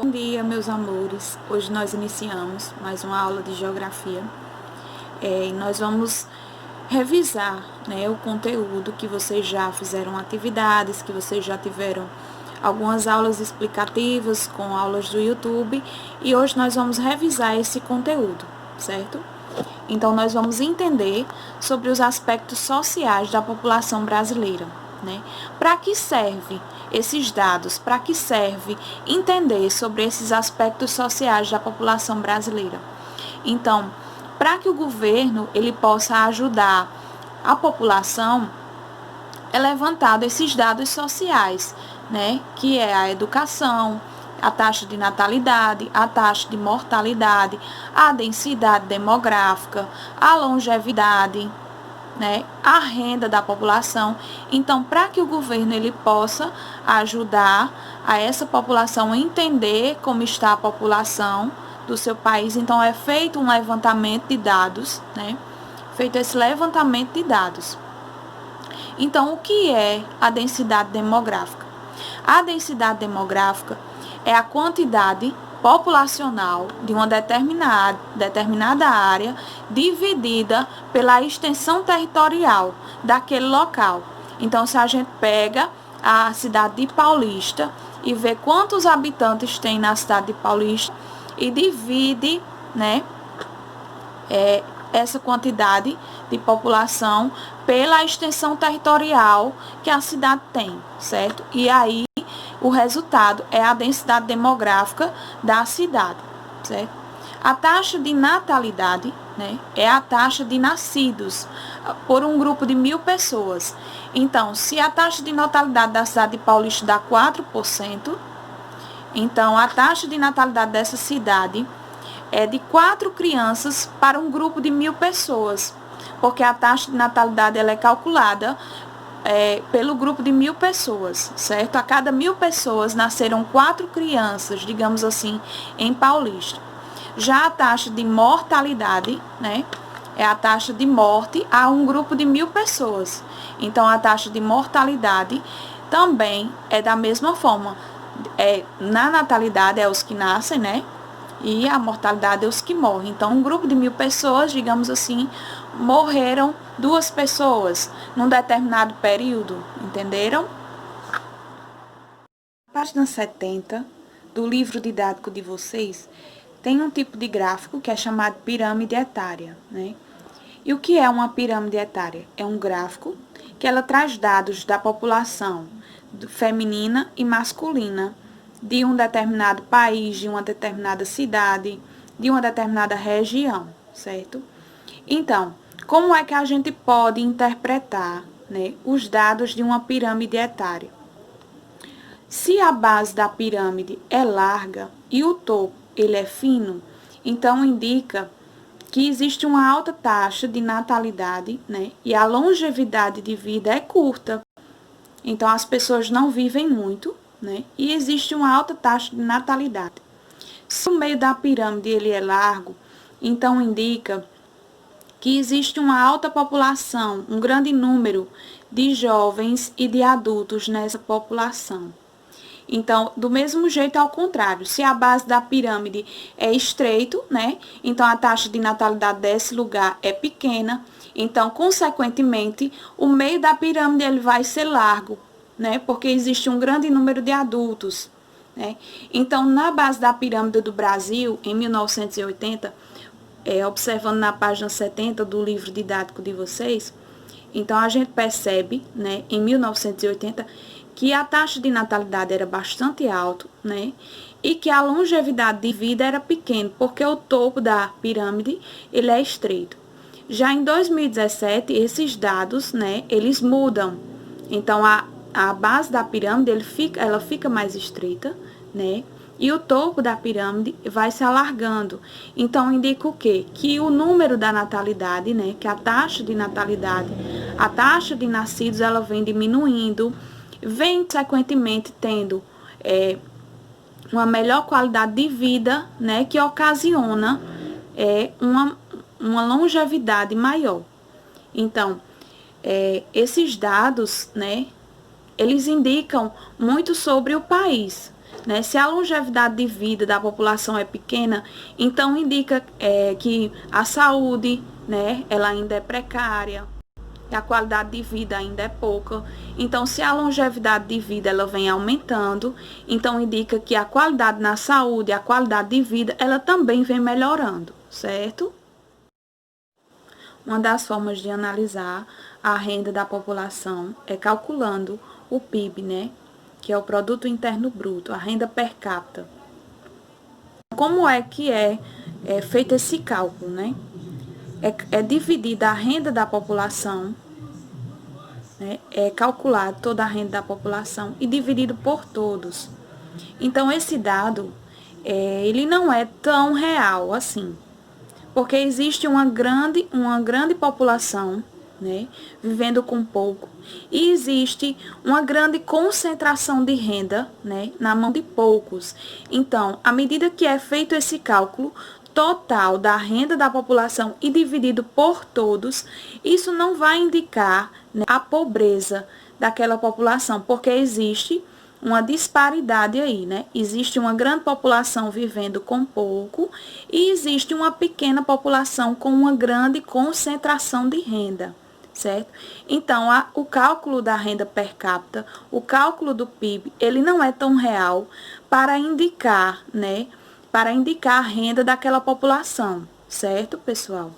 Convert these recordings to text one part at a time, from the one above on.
Bom dia, meus amores. Hoje nós iniciamos mais uma aula de geografia e nós vamos revisar, o conteúdo que vocês já fizeram atividades, que vocês já tiveram algumas aulas explicativas com aulas do YouTube e hoje nós vamos revisar esse conteúdo, certo? Então nós vamos entender sobre os aspectos sociais da população brasileira. Para que serve esses dados? Para que serve entender sobre esses aspectos sociais da população brasileira? Então, para que o governo ele possa ajudar a população, é levantado esses dados sociais, que é a educação, a taxa de natalidade, a taxa de mortalidade, a densidade demográfica, a longevidade, a renda da população. Então, para que o governo ele possa ajudar a essa população a entender como está a população do seu país, então é feito um levantamento de dados, feito esse levantamento de dados. Então, o que é a densidade demográfica? A densidade demográfica é a quantidade populacional de uma determinada área dividida pela extensão territorial daquele local. Então, se a gente pega a cidade de Paulista e vê quantos habitantes tem na cidade de Paulista e divide, essa quantidade de população pela extensão territorial que a cidade tem, certo? E aí o resultado é a densidade demográfica da cidade, certo? A taxa de natalidade, é a taxa de nascidos por um grupo de 1.000 pessoas. Então, se a taxa de natalidade da cidade de Paulista dá 4%, então a taxa de natalidade dessa cidade é de 4 crianças para um grupo de 1.000 pessoas, porque a taxa de natalidade ela é calculada pelo grupo de 1.000 pessoas, certo? A cada 1.000 pessoas nasceram 4 crianças, digamos assim, em Paulista. Já a taxa de mortalidade, é a taxa de morte a um grupo de 1.000 pessoas. Então, a taxa de mortalidade também é da mesma forma. Na natalidade é os que nascem, e a mortalidade é os que morrem. Então, um grupo de 1.000 pessoas, digamos assim, morreram 2 pessoas num determinado período, entenderam? Na página 70 do livro didático de vocês, tem um tipo de gráfico que é chamado pirâmide etária, E o que é uma pirâmide etária? É um gráfico que ela traz dados da população feminina e masculina de um determinado país, de uma determinada cidade, de uma determinada região, certo? Então, como é que a gente pode interpretar, os dados de uma pirâmide etária? Se a base da pirâmide é larga e o topo ele é fino, então indica que existe uma alta taxa de natalidade, e a longevidade de vida é curta. Então, as pessoas não vivem muito, e existe uma alta taxa de natalidade. Se o meio da pirâmide ele é largo, então indica que existe uma alta população, um grande número de jovens e de adultos nessa população. Então, do mesmo jeito ao contrário, se a base da pirâmide é estreito, então a taxa de natalidade desse lugar é pequena, então, consequentemente, o meio da pirâmide ele vai ser largo, porque existe um grande número de adultos, Então, na base da pirâmide do Brasil, em 1980, observando na página 70 do livro didático de vocês, então a gente percebe, em 1980, que a taxa de natalidade era bastante alta, e que a longevidade de vida era pequena, porque o topo da pirâmide ele é estreito. Já em 2017, esses dados, eles mudam. Então, a base da pirâmide ela fica mais estreita, e o topo da pirâmide vai se alargando. Então, indica o quê? Que o número da natalidade, que a taxa de natalidade, a taxa de nascidos, ela vem diminuindo, vem, consequentemente, tendo uma melhor qualidade de vida, que ocasiona uma longevidade maior. Então, esses dados, eles indicam muito sobre o país, né? Se a longevidade de vida da população é pequena, então indica que a saúde, né, ela ainda é precária, e a qualidade de vida ainda é pouca. Então, se a longevidade de vida ela vem aumentando, então indica que a qualidade na saúde, a qualidade de vida, ela também vem melhorando, certo? Uma das formas de analisar a renda da população é calculando o PIB, né? Que é o Produto Interno Bruto, a renda per capita. Como é que é feito esse cálculo, né? É dividida a renda da população, né? É calculado toda a renda da população e dividido por todos. Então, esse dado, ele não é tão real assim, porque existe uma grande população, né, vivendo com pouco, e existe uma grande concentração de renda, né, na mão de poucos. Então, à medida que é feito esse cálculo total da renda da população e dividido por todos, isso não vai indicar, né, a pobreza daquela população, porque existe uma disparidade aí, né? Existe uma grande população vivendo com pouco e existe uma pequena população com uma grande concentração de renda, certo? Então, o cálculo da renda per capita, o cálculo do PIB, ele não é tão real para indicar, né? Para indicar a renda daquela população, certo, pessoal?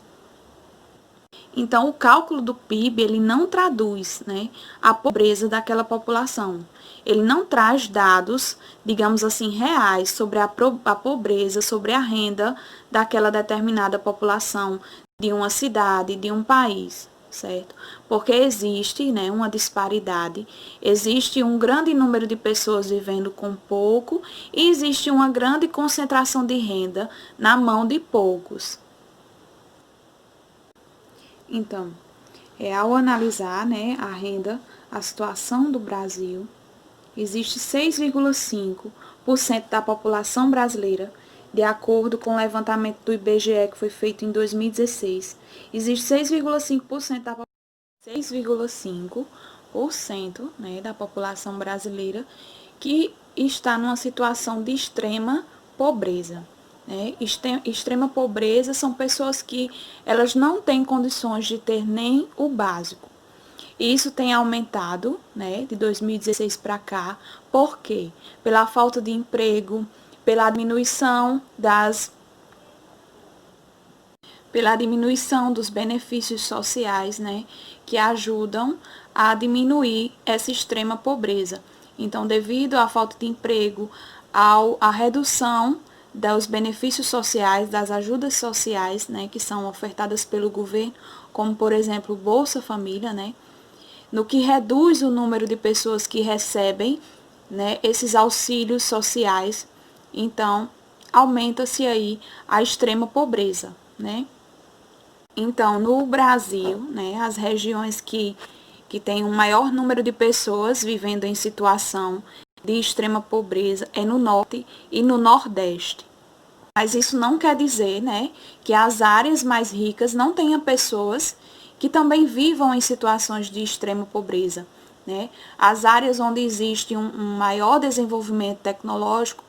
Então, o cálculo do PIB, ele não traduz, né, a pobreza daquela população. Ele não traz dados, digamos assim, reais sobre a pobreza, sobre a renda daquela determinada população de uma cidade, de um país, certo? Porque existe, né, uma disparidade, existe um grande número de pessoas vivendo com pouco e existe uma grande concentração de renda na mão de poucos. Então, ao analisar, né, a renda, a situação do Brasil, existe 6,5% da população brasileira, de acordo com o levantamento do IBGE que foi feito em 2016. Existe 6,5% da 6,5%, né, da população brasileira que está numa situação de extrema pobreza. Né? Extrema pobreza são pessoas que elas não têm condições de ter nem o básico. Isso tem aumentado, né, de 2016 para cá. Por quê? Pela falta de emprego, pela diminuição dos benefícios sociais, né, que ajudam a diminuir essa extrema pobreza. Então, devido à falta de emprego, à redução dos benefícios sociais, das ajudas sociais, né, que são ofertadas pelo governo, como, por exemplo, Bolsa Família, né, no que reduz o número de pessoas que recebem, né, esses auxílios sociais, então aumenta-se aí a extrema pobreza, né? Então, no Brasil, né, as regiões que têm um maior número de pessoas vivendo em situação de extrema pobreza é no norte e no nordeste. Mas isso não quer dizer, né, que as áreas mais ricas não tenham pessoas que também vivam em situações de extrema pobreza. Né? As áreas onde existe um maior desenvolvimento tecnológico,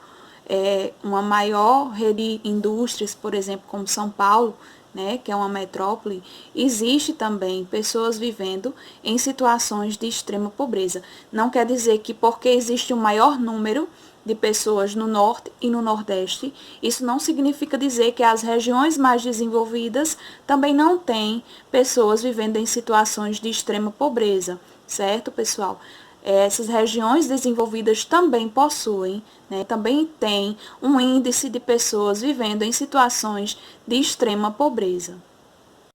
uma maior rede de indústrias, por exemplo, como São Paulo, né, que é uma metrópole, existe também pessoas vivendo em situações de extrema pobreza. Não quer dizer que porque existe um maior número de pessoas no norte e no nordeste, isso não significa dizer que as regiões mais desenvolvidas também não têm pessoas vivendo em situações de extrema pobreza, certo, pessoal? Essas regiões desenvolvidas também possuem, né, também têm um índice de pessoas vivendo em situações de extrema pobreza.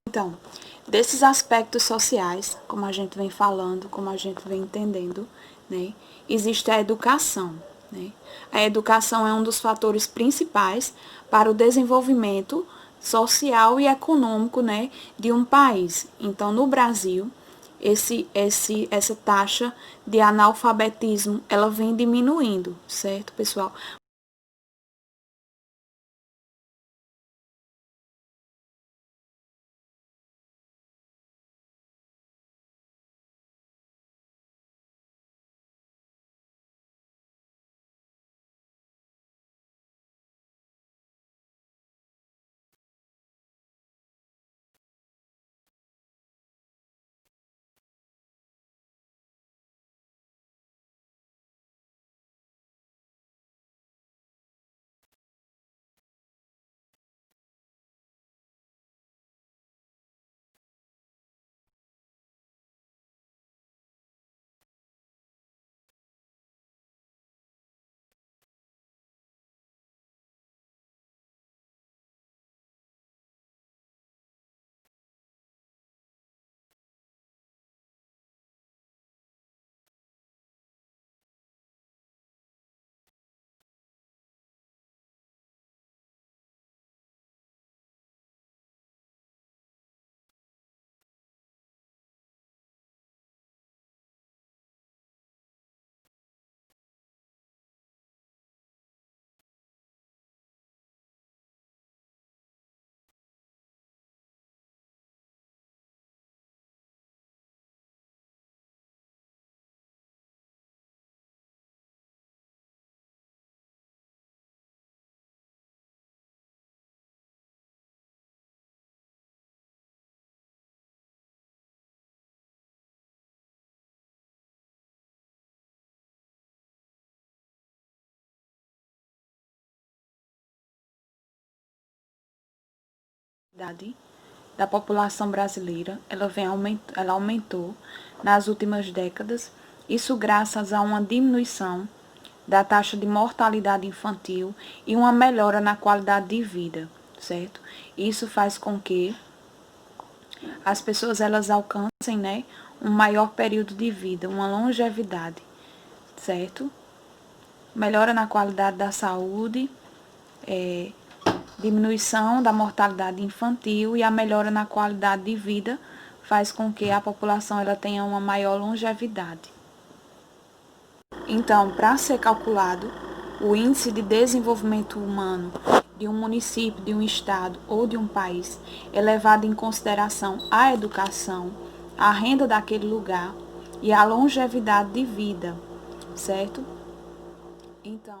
Então, desses aspectos sociais, como a gente vem falando, como a gente vem entendendo, né, existe a educação. Né? A educação é um dos fatores principais para o desenvolvimento social e econômico, né, de um país. Então, no Brasil, essa taxa de analfabetismo, ela vem diminuindo, certo, pessoal? da população brasileira, ela aumentou nas últimas décadas, isso graças a uma diminuição da taxa de mortalidade infantil e uma melhora na qualidade de vida, certo? Isso faz com que as pessoas elas alcancem, né, um maior período de vida, uma longevidade, certo? Melhora na qualidade da saúde, diminuição da mortalidade infantil e a melhora na qualidade de vida faz com que a população ela tenha uma maior longevidade. Então, para ser calculado o índice de desenvolvimento humano de um município, de um estado ou de um país, é levado em consideração a educação, a renda daquele lugar e a longevidade de vida, certo? Então,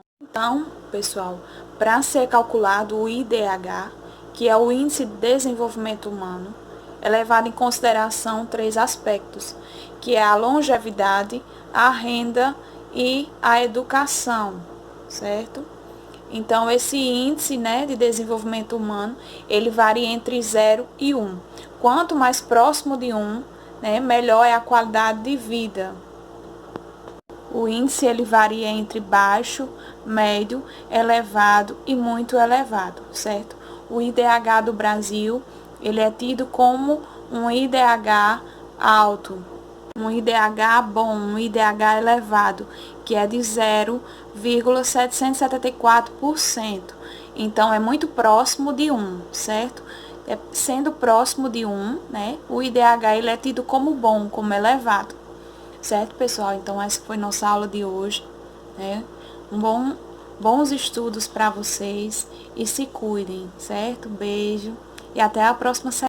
pessoal, para ser calculado o IDH, que é o Índice de Desenvolvimento Humano, é levado em consideração 3 aspectos, que é a longevidade, a renda e a educação, certo? Então, esse índice, né, de desenvolvimento humano, ele varia entre 0 e 1. Quanto mais próximo de 1, né, melhor é a qualidade de vida. O índice ele varia entre baixo, médio, elevado e muito elevado, certo? O IDH do Brasil, ele é tido como um IDH alto, um IDH bom, um IDH elevado, que é de 0,774%. Então, é muito próximo de 1, certo? Sendo próximo de 1, né, o IDH ele é tido como bom, como elevado. Certo, pessoal? Então, essa foi nossa aula de hoje, né? Bons estudos para vocês e se cuidem, certo? Beijo e até a próxima sessão.